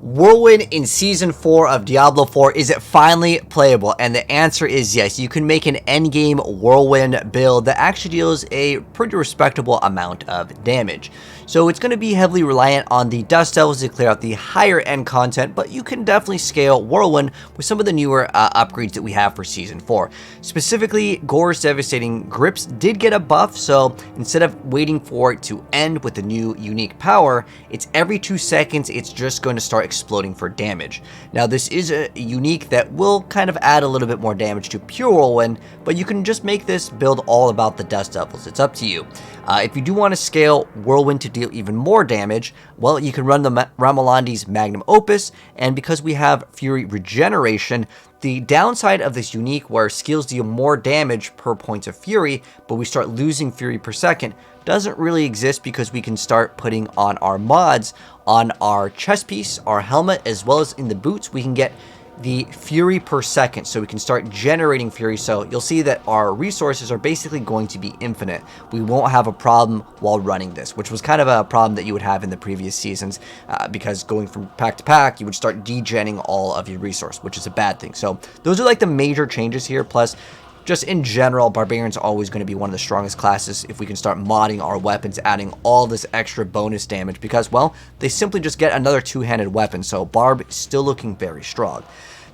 Whirlwind in Season 4 of Diablo 4, is it finally playable? And the answer is yes. You can make an endgame Whirlwind build that actually deals a pretty respectable amount of damage. So it's going to be heavily reliant on the Dust Devils to clear out the higher end content, but you can definitely scale Whirlwind with some of the newer upgrades that we have for Season 4. Specifically, Gore's Devastating Grips did get a buff, so instead of waiting for it to end with the new unique power, it's every 2 seconds it's just going to start exploding for damage. Now this is a unique that will kind of add a little bit more damage to pure Whirlwind, but you can just make this build all about the Dust Devils. It's up to you. If you do want to scale Whirlwind to deal even more damage, well, you can run the Ramelandi's Magnum Opus, and because we have Fury Regeneration, the downside of this unique where skills deal more damage per point of Fury, but we start losing Fury per second, doesn't really exist because we can start putting on our mods on our chest piece, our helmet, as well as in the boots. We can get the Fury per second, so we can start generating Fury. So you'll see that our resources are basically going to be infinite. We won't have a problem while running this, which was kind of a problem that you would have in the previous seasons, because going from pack to pack, you would start degenning all of your resource, which is a bad thing. So those are like the major changes here. Plus, just in general, Barbarian's always going to be one of the strongest classes if we can start modding our weapons, adding all this extra bonus damage, because, well, they simply just get another two-handed weapon, so Barb is still looking very strong.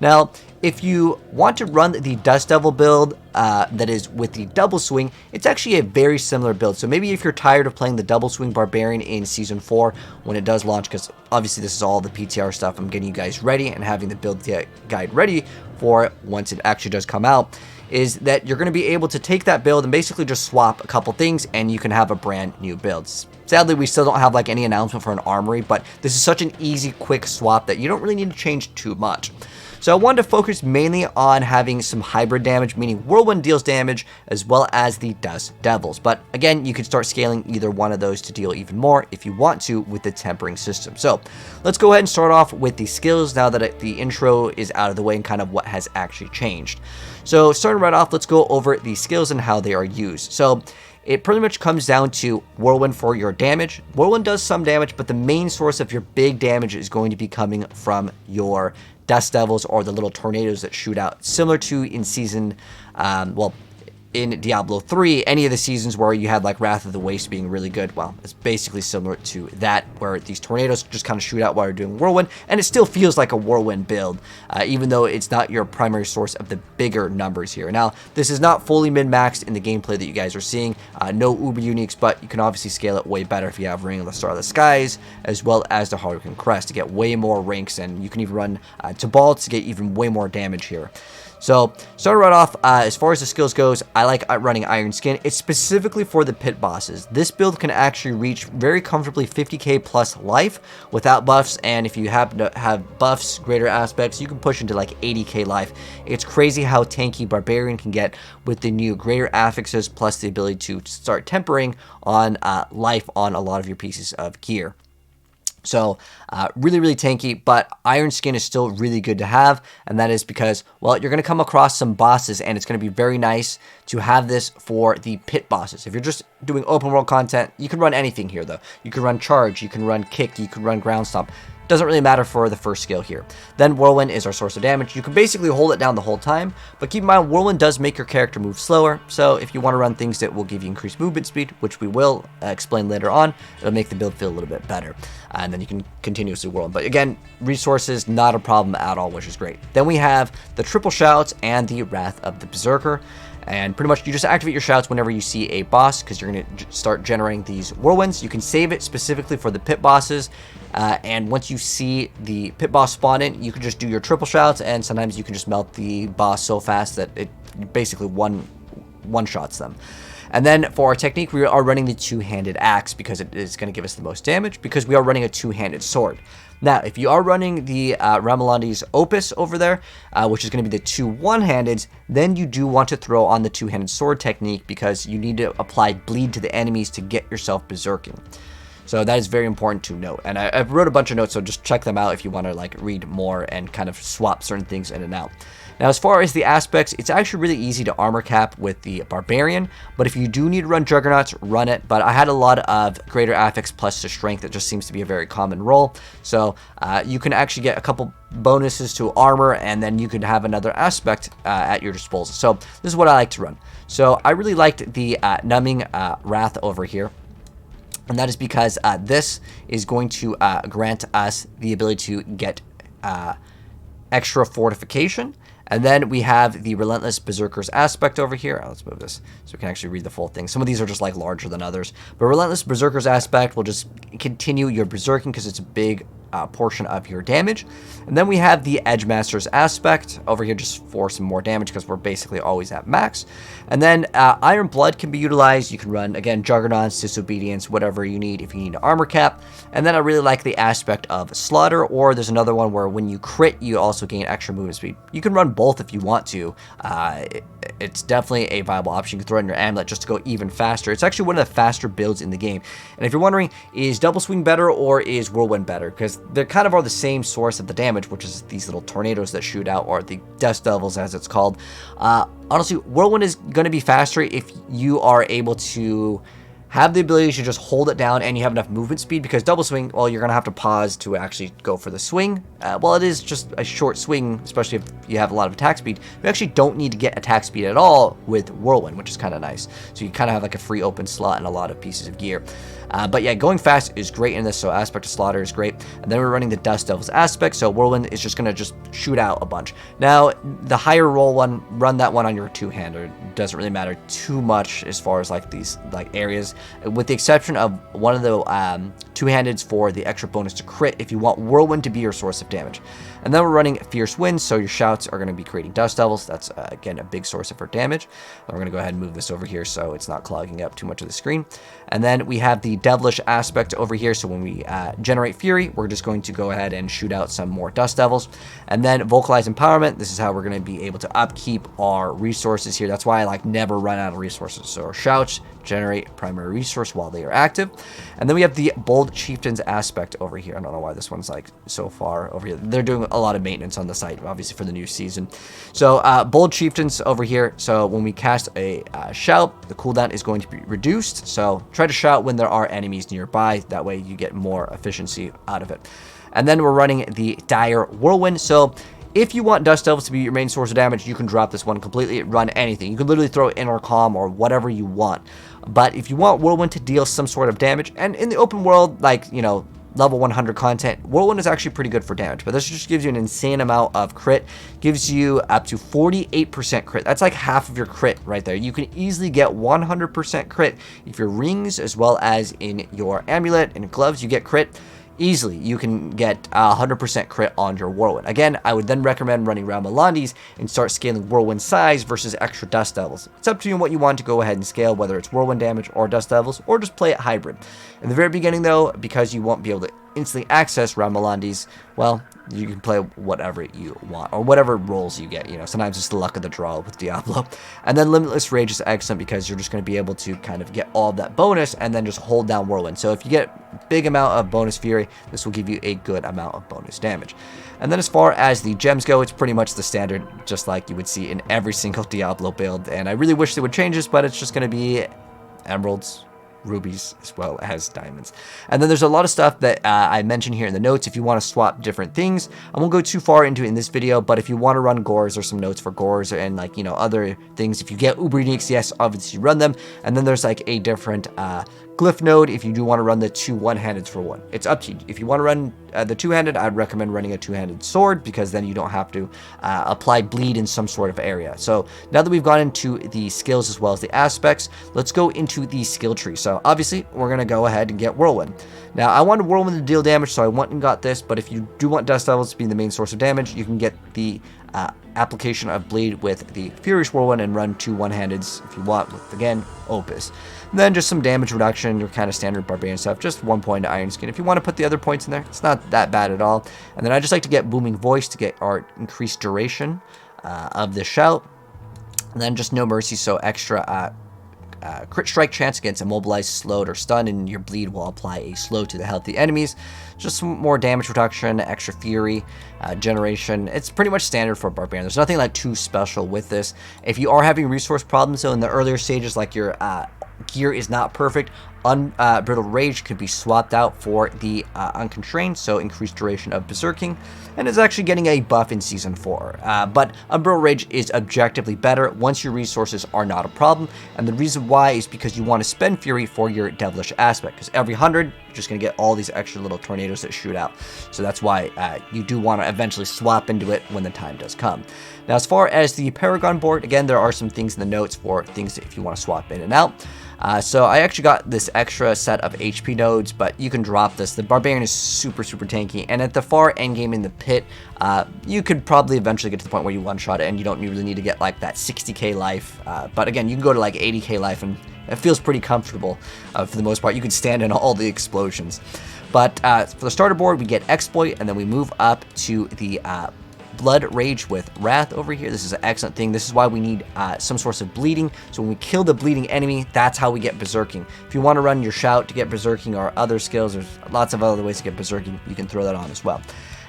Now, if you want to run the Dust Devil build that is with the double swing, it's actually a very similar build. So maybe if you're tired of playing the double swing Barbarian in Season 4 when it does launch, because obviously this is all the PTR stuff, I'm getting you guys ready and having the build guide ready for it once it actually does come out, is that you're going to be able to take that build and basically just swap a couple things and you can have a brand new build. Sadly, we still don't have like any announcement for an armory, but this is such an easy, quick swap that you don't really need to change too much. So I wanted to focus mainly on having some hybrid damage, meaning Whirlwind deals damage as well as the Dust Devils. But again, you can start scaling either one of those to deal even more if you want to with the tempering system. So let's go ahead and start off with the skills now that the intro is out of the way and kind of what has actually changed. So starting right off, let's go over the skills and how they are used. So it pretty much comes down to Whirlwind for your damage. Whirlwind does some damage, but the main source of your big damage is going to be coming from your Dust Devils or the little tornadoes that shoot out, similar to in season, in Diablo 3, any of the seasons where you had like Wrath of the Waste being really good. Well, it's basically similar to that, where these tornadoes just kind of shoot out while you're doing Whirlwind, and it still feels like a Whirlwind build, even though it's not your primary source of the bigger numbers here. Now, this is not fully min-maxed in the gameplay that you guys are seeing, no uber uniques, but you can obviously scale it way better if you have Ring of the Star of the Skies, as well as the Harlequin Crest to get way more ranks, and you can even run Tybalt to get even way more damage here. So, starting right off, as far as the skills goes, I like running Iron Skin. It's specifically for the pit bosses. This build can actually reach very comfortably 50k plus life without buffs, and if you happen to have buffs, greater aspects, you can push into like 80k life. It's crazy how tanky Barbarian can get with the new greater affixes plus the ability to start tempering on life on a lot of your pieces of gear. So, really, really tanky, but Iron Skin is still really good to have, and that is because, well, you're going to come across some bosses, and it's going to be very nice to have this for the pit bosses. If you're just doing open world content, you can run anything here, though. You can run Charge, you can run Kick, you can run Ground Stomp. Doesn't really matter for the first skill here. Then Whirlwind is our source of damage. You can basically hold it down the whole time, but keep in mind Whirlwind does make your character move slower, so if you want to run things that will give you increased movement speed, which we will explain later on, it'll make the build feel a little bit better, and then you can continuously Whirlwind. But again, resources, not a problem at all, which is great. Then we have the Triple Shouts and the Wrath of the Berserker. And pretty much you just activate your shouts whenever you see a boss, because you're going to start generating these Whirlwinds. You can save it specifically for the pit bosses, and once you see the pit boss spawn in, you can just do your triple shouts, and sometimes you can just melt the boss so fast that it basically one-shots them. And then for our technique, we are running the two-handed axe because it is going to give us the most damage, because we are running a two-handed sword. Now, if you are running the Ramelandi's Opus over there, which is going to be the two one-handeds, then you do want to throw on the two-handed sword technique because you need to apply bleed to the enemies to get yourself berserking. So that is very important to note. And I wrote a bunch of notes, so just check them out if you want to like read more and kind of swap certain things in and out. Now, as far as the aspects, it's actually really easy to armor cap with the Barbarian, but if you do need to run Juggernauts, run it. But I had a lot of greater affix plus to strength. It just seems to be a very common role. So you can actually get a couple bonuses to armor, and then you could have another aspect at your disposal. So this is what I like to run. So I really liked the Numbing Wrath over here. And that is because this is going to grant us the ability to get extra fortification. And then we have the Relentless Berserker's aspect over here. Let's move this so we can actually read the full thing. Some of these are just like larger than others. But Relentless Berserker's aspect will just continue your berserking because it's a big portion of your damage. And then we have the Edgemaster's aspect over here just for some more damage because we're basically always at max. And then Iron Blood can be utilized. You can run, again, Juggernauts, Disobedience, whatever you need if you need to armor cap. And then I really like the aspect of Slaughter, or there's another one where when you crit, you also gain extra movement speed. You can run both if you want to. It's definitely a viable option. You can throw in your Amulet just to go even faster. It's actually one of the faster builds in the game. And if you're wondering, is Double Swing better or is Whirlwind better? Because they kind of are the same source of the damage, which is these little tornadoes that shoot out, or the Dust Devils as it's called. Honestly, Whirlwind is going to be faster if you are able to have the ability to just hold it down and you have enough movement speed, because Double Swing, well, you're going to have to pause to actually go for the swing. Well, it is just a short swing, especially if you have a lot of attack speed. You actually don't need to get attack speed at all with Whirlwind, which is kind of nice. So you kind of have like a free open slot and a lot of pieces of gear. But yeah, going fast is great in this, so Aspect of Slaughter is great. And then we're running the Dust Devil's aspect, so Whirlwind is just going to shoot out a bunch. Now, the higher roll one, run that one on your two-hander. It doesn't really matter too much as far as like these like areas, with the exception of one of the two-handeds for the extra bonus to crit if you want Whirlwind to be your source of damage. And then we're running Fierce Wind, so your shouts are going to be creating Dust Devils. That's, again, a big source of our damage. And we're going to go ahead and move this over here so it's not clogging up too much of the screen. And then we have the Devilish aspect over here, so when we generate Fury, we're just going to go ahead and shoot out some more Dust Devils. And then Vocalize Empowerment, this is how we're going to be able to upkeep our resources here. That's why I like never run out of resources. So our shouts generate primary resource while they are active. And then we have the Bold Chieftain's aspect over here. I don't know why this one's like so far over here. They're doing a lot of maintenance on the site, obviously, for the new season. So Bold Chieftains over here. So when we cast a shout, the cooldown is going to be reduced. So try to shout when there are enemies nearby. That way you get more efficiency out of it. And then we're running the Dire Whirlwind. So if you want Dust Devils to be your main source of damage, you can drop this one completely, run anything. You can literally throw Intercom or whatever you want. But if you want Whirlwind to deal some sort of damage, and in the open world, like, you know, level 100 content, Whirlwind is actually pretty good for damage, but this just gives you an insane amount of crit, gives you up to 48% crit. That's like half of your crit right there. You can easily get 100% crit if your rings, as well as in your amulet and gloves, you get crit. Easily, you can get 100% crit on your Whirlwind. Again, I would then recommend running Ramalandis and start scaling Whirlwind size versus extra Dust Devils. It's up to you what you want to go ahead and scale, whether it's Whirlwind damage or Dust Devils, or just play it hybrid. In the very beginning, though, because you won't be able to instantly access Ramalandis, well, you can play whatever you want, or whatever rolls you get. You know, sometimes it's the luck of the draw with Diablo. And then Limitless Rage is excellent because you're just going to be able to kind of get all of that bonus and then just hold down Whirlwind. So if you get big amount of bonus Fury, this will give you a good amount of bonus damage. And then as far as the gems go, it's pretty much the standard, just like you would see in every single Diablo build. And I really wish they would change this, but it's just going to be emeralds, rubies, as well as diamonds. And then there's a lot of stuff that I mentioned here in the notes if you want to swap different things. I won't go too far into it in this video, but if you want to run gores, there's some notes for gores and, like, you know, other things. If you get uber uniques, yes, obviously run them. And then there's like a different glyph node if you do want to run the two one-handeds for one. It's up to you. If you want to run the two-handed, I'd recommend running a two-handed sword, because then you don't have to apply bleed in some sort of area. So now that we've gone into the skills as well as the aspects, let's go into the skill tree. So obviously we're going to go ahead and get Whirlwind. Now I wanted Whirlwind to deal damage, so I went and got this, but if you do want Dust Devils to be the main source of damage, you can get the application of bleed with the Furious Whirlwind and run two one-handeds if you want with, again, Opus. And then just some damage reduction, your kind of standard Barbarian stuff, just 1 point to Iron Skin. If you want to put the other points in there, it's not that bad at all. And then I just like to get Booming Voice to get our increased duration of the shout. And then just No Mercy, so extra crit strike chance against immobilized, slowed, or stunned, and your bleed will apply a slow to the healthy enemies. Just some more damage reduction, extra fury, generation. It's pretty much standard for Barbarian. There's nothing like too special with this. If you are having resource problems, though, in the earlier stages, like your gear is not perfect, Unbridled Rage could be swapped out for the Unconstrained, so increased duration of Berserking, and is actually getting a buff in Season 4. But Unbridled Rage is objectively better once your resources are not a problem, and the reason why is because you want to spend Fury for your Devilish aspect, because every 100, you're just going to get all these extra little tornadoes that shoot out. So that's why you do want to eventually swap into it when the time does come. Now, as far as the Paragon Board, again, there are some things in the notes for things if you want to swap in and out. So I actually got this extra set of HP nodes, but you can drop this. The Barbarian is super tanky, and at the far end game in the pit, you could probably eventually get to the point where you one-shot it, and you don't really need to get like that 60k life. But again, you can go to like 80k life, and it feels pretty comfortable for the most part. You can stand in all the explosions. But for the starter board, we get Exploit, and then we move up to the Blood Rage with Wrath over here. This is an excellent thing. This is why we need some source of bleeding. So when we kill the bleeding enemy, that's how we get Berserking. If you want to run your Shout to get Berserking or other skills, there's lots of other ways to get Berserking. You can throw that on as well.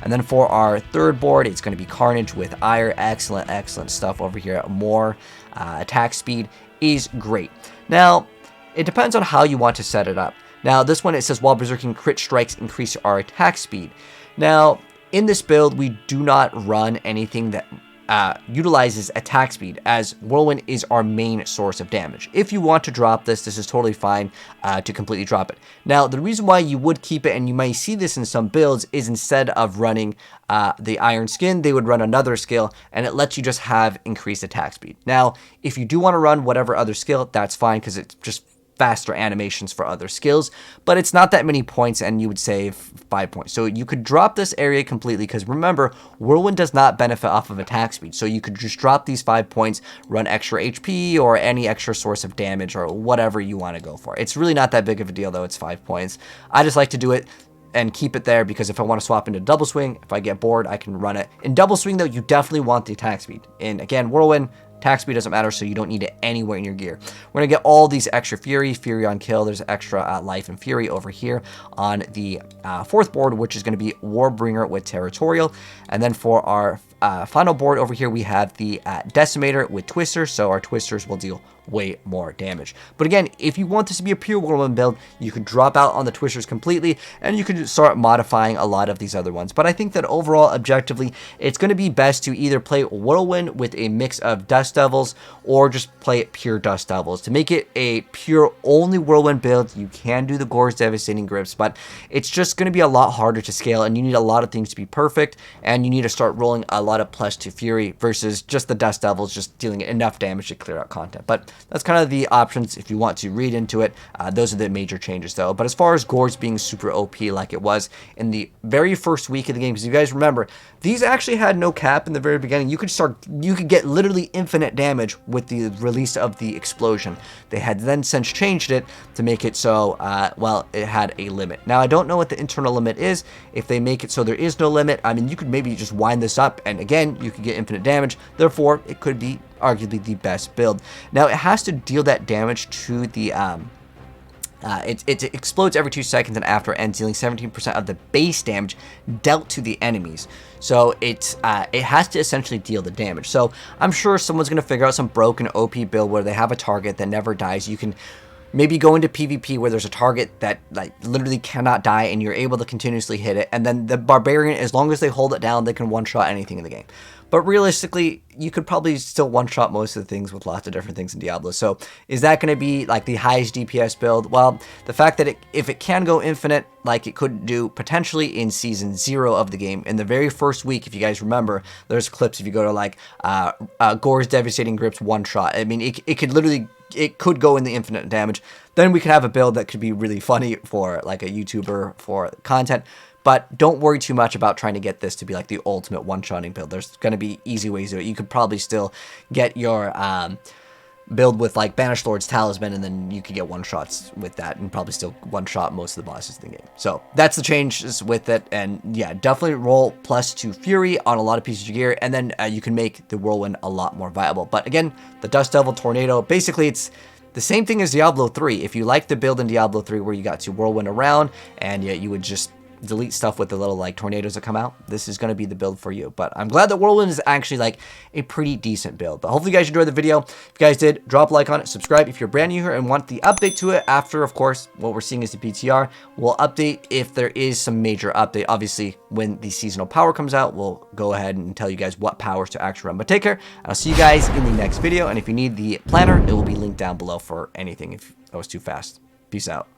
And then for our third board, it's going to be Carnage with Ire. Excellent stuff over here. More attack speed is great. Now, it depends on how you want to set it up. Now, this one, it says, while Berserking, crit strikes increase our attack speed. Now, in this build, we do not run anything that utilizes attack speed, as Whirlwind is our main source of damage. If you want to drop this, this is totally fine to completely drop it. Now, the reason why you would keep it, and you may see this in some builds, is instead of running the Iron Skin, they would run another skill, and it lets you just have increased attack speed. Now, if you do want to run whatever other skill, that's fine, because it's just faster animations for other skills, but it's not that many points, and you would save 5 points. So you could drop this area completely, because remember, Whirlwind does not benefit off of attack speed. So you could just drop these 5 points, run extra HP or any extra source of damage or whatever you want to go for. It's really not that big of a deal, though. It's 5 points. I just like to do it and keep it there, because if I want to swap into double swing, if I get bored, I can run it. In double swing, though, you definitely want the attack speed. And again, Whirlwind, attack speed doesn't matter, so you don't need it anywhere in your gear. We're going to get all these extra Fury on kill. There's extra life and Fury over here on the fourth board, which is going to be Warbringer with Territorial. And then for our final board over here, we have the Decimator with Twisters, so our Twisters will deal way more damage. But again, if you want this to be a pure Whirlwind build, you could drop out on the Twisters completely, and you could start modifying a lot of these other ones. But I think that overall, objectively, it's going to be best to either play Whirlwind with a mix of Dust Devils, or just play it pure Dust Devils. To make it a pure only Whirlwind build, you can do the Gore's Devastating Grips, but it's just going to be a lot harder to scale, and you need a lot of things to be perfect, and you need to start rolling a lot of +2 Fury versus just the Dust Devils just dealing enough damage to clear out content. But that's kind of the options if you want to read into it. Those are the major changes, though. But as far as Gore's being super OP like it was in the very first week of the game, because you guys remember, these actually had no cap in the very beginning. You could get literally infinite damage with the release of the explosion. They had then since changed it to make it so, well, it had a limit. Now, I don't know what the internal limit is. If they make it so there is no limit, I mean, you could maybe just wind this up, and again, you could get infinite damage. Therefore, it could be arguably the best build. Now, it has to deal that damage to the it explodes every 2 seconds and after ends, dealing 17% of the base damage dealt to the enemies. So it has to essentially deal the damage. So I'm sure someone's going to figure out some broken OP build where they have a target that never dies. You can maybe go into PvP where there's a target that like literally cannot die, and you're able to continuously hit it. And then the Barbarian, as long as they hold it down, they can one-shot anything in the game. But realistically, you could probably still one-shot most of the things with lots of different things in Diablo. So is that going to be like the highest DPS build? Well, the fact that if it can go infinite, like it could do potentially in Season 0 of the game, in the very first week, if you guys remember, there's clips if you go to like Gore's Devastating Grips one-shot. I mean, it could literally, it could go in the infinite damage. Then we could have a build that could be really funny for like a YouTuber for content. But don't worry too much about trying to get this to be like the ultimate one-shotting build. There's going to be easy ways to do it. You could probably still get your build with like Banished Lord's Talisman, and then you could get one-shots with that and probably still one-shot most of the bosses in the game. So that's the changes with it. And yeah, definitely roll +2 Fury on a lot of pieces of gear, and then you can make the Whirlwind a lot more viable. But again, the Dust Devil Tornado, basically it's The same thing as Diablo 3. If you like the build in Diablo 3 where you got to whirlwind around and you would just delete stuff with the little like tornadoes that come out, this is going to be the build for you. But I'm glad that Whirlwind is actually like a pretty decent build. But hopefully you guys enjoyed the video. If you guys did, drop a like on it, subscribe if you're brand new here and want the update to it after, of course, what we're seeing is the PTR. We'll update if there is some major update. Obviously, when the seasonal power comes out, we'll go ahead and tell you guys what powers to actually run. But take care. I'll see you guys in the next video. And if you need the planner, it will be linked down below for anything if I was too fast. Peace out.